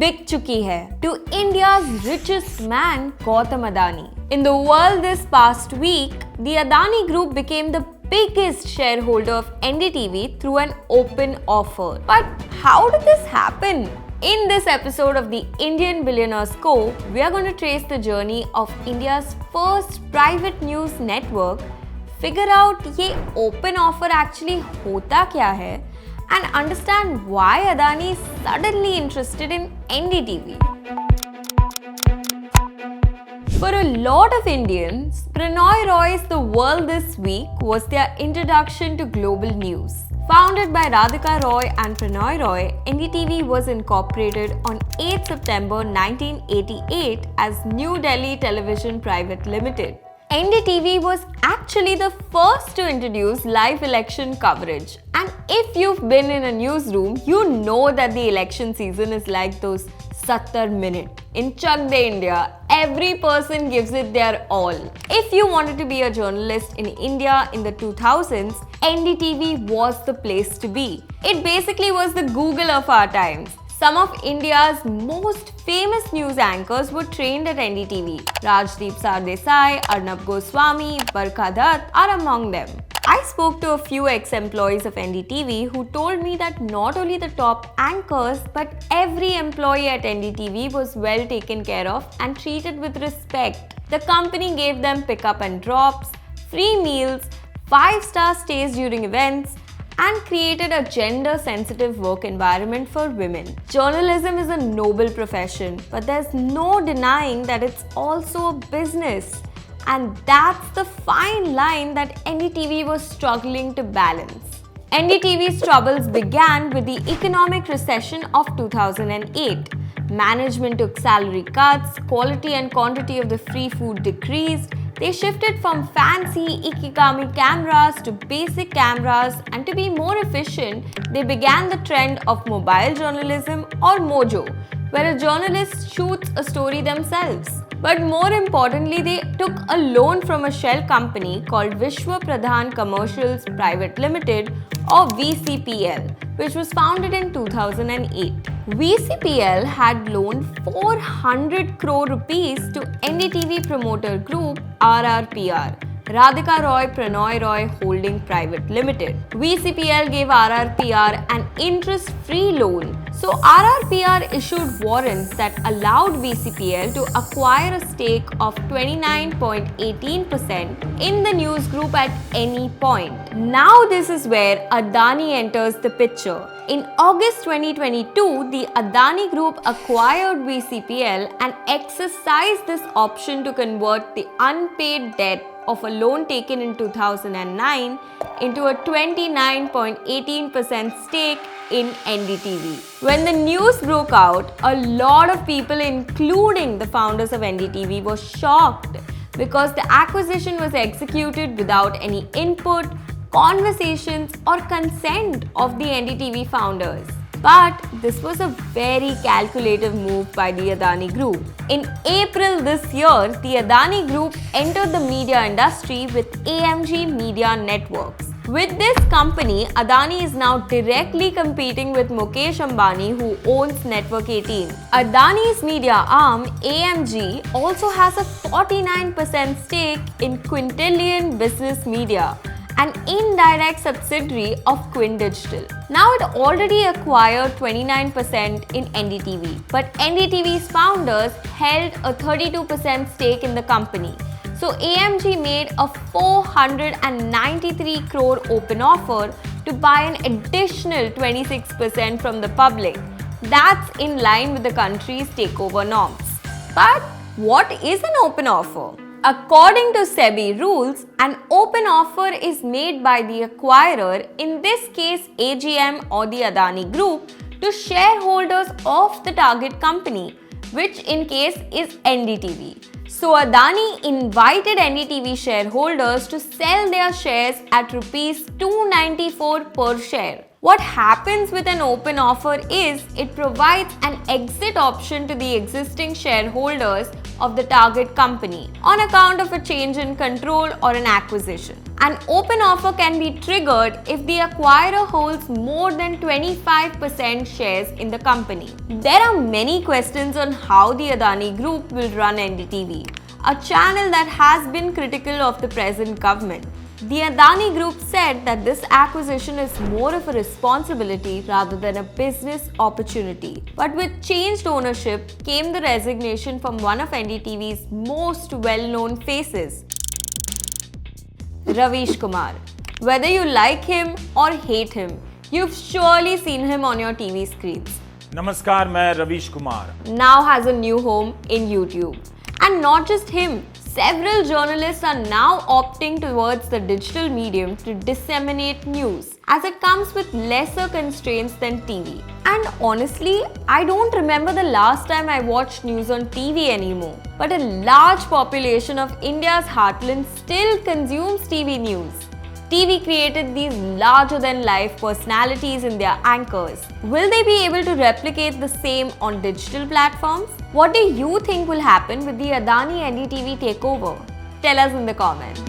बिक चुकी है to India's richest man Gautam Adani. In the world this past week, the Adani Group became the biggest shareholder of NDTV through an open offer. But how did this happen? In this episode of the Indian Billionaires Co, we are going to trace the journey of India's first private news network, figure out ये open offer actually होता क्या है, and understand why Adani is suddenly interested in NDTV. For a lot of Indians, Prannoy Roy's The World This Week was their introduction to global news. Founded by Radhika Roy and Prannoy Roy, NDTV was incorporated on 8 September 1988 as New Delhi Television Private Limited. NDTV was actually the first to introduce live election coverage. And if you've been in a newsroom, you know that the election season is like those 70 minutes. In Chak De India, every person gives it their all. If you wanted to be a journalist in India in the 2000s, NDTV was the place to be. It basically was the Google of our times. Some of India's most famous news anchors were trained at NDTV. Rajdeep Sardesai, Arnab Goswami, Barkha Dutt are among them. I spoke to a few ex-employees of NDTV who told me that not only the top anchors but every employee at NDTV was well taken care of and treated with respect. The company gave them pick-up and drops, free meals, 5-star stays during events, and created a gender-sensitive work environment for women. Journalism is a noble profession, but there's no denying that it's also a business. And that's the fine line that NDTV was struggling to balance. NDTV's troubles began with the economic recession of 2008. Management took salary cuts, quality and quantity of the free food decreased. They shifted from fancy Ikigami cameras to basic cameras, and to be more efficient, they began the trend of mobile journalism or Mojo, where a journalist shoots a story themselves. But more importantly, they took a loan from a shell company called Vishwa Pradhan Commercials Private Limited or VCPL, which was founded in 2008. VCPL had loaned 400 crore rupees to NDTV promoter group RRPR, Radhika Roy Prannoy Roy Holding Private Limited. VCPL gave RRPR an interest-free loan. So RRPR issued warrants that allowed VCPL to acquire a stake of 29.18% in the news group at any point. Now this is where Adani enters the picture. In August 2022, the Adani Group acquired VCPL and exercised this option to convert the unpaid debt of a loan taken in 2009 into a 29.18% stake in NDTV. When the news broke out, a lot of people, including the founders of NDTV, were shocked because the acquisition was executed without any input, conversations, or consent of the NDTV founders. But this was a very calculative move by the Adani Group. In April this year, the Adani Group entered the media industry with AMG Media Networks. With this company, Adani is now directly competing with Mukesh Ambani, who owns Network 18. Adani's media arm, AMG, also has a 49% stake in Quintillion Business Media, an indirect subsidiary of Quint Digital. Now it already acquired 29% in NDTV, but NDTV's founders held a 32% stake in the company. So AMG made a 493 crore open offer to buy an additional 26% from the public. That's in line with the country's takeover norms. But what is an open offer? According to SEBI rules, an open offer is made by the acquirer, in this case AGM or the Adani Group, to shareholders of the target company, which in case is NDTV. So Adani invited NDTV shareholders to sell their shares at Rs 294 per share. What happens with an open offer is it provides an exit option to the existing shareholders of the target company on account of a change in control or an acquisition. An open offer can be triggered if the acquirer holds more than 25% shares in the company. There are many questions on how the Adani Group will run NDTV, a channel that has been critical of the present government. The Adani Group said that this acquisition is more of a responsibility rather than a business opportunity. But with changed ownership came the resignation from one of NDTV's most well-known faces, Ravish Kumar. Whether you like him or hate him, you've surely seen him on your TV screens. नमस्कार, मैं Ravish Kumar. Now has a new home in YouTube. And not just him. Several journalists are now opting towards the digital medium to disseminate news, as it comes with lesser constraints than TV. And honestly, I don't remember the last time I watched news on TV anymore. But a large population of India's heartland still consumes TV news. TV created these larger-than-life personalities in their anchors. Will they be able to replicate the same on digital platforms? What do you think will happen with the Adani NDTV takeover? Tell us in the comments.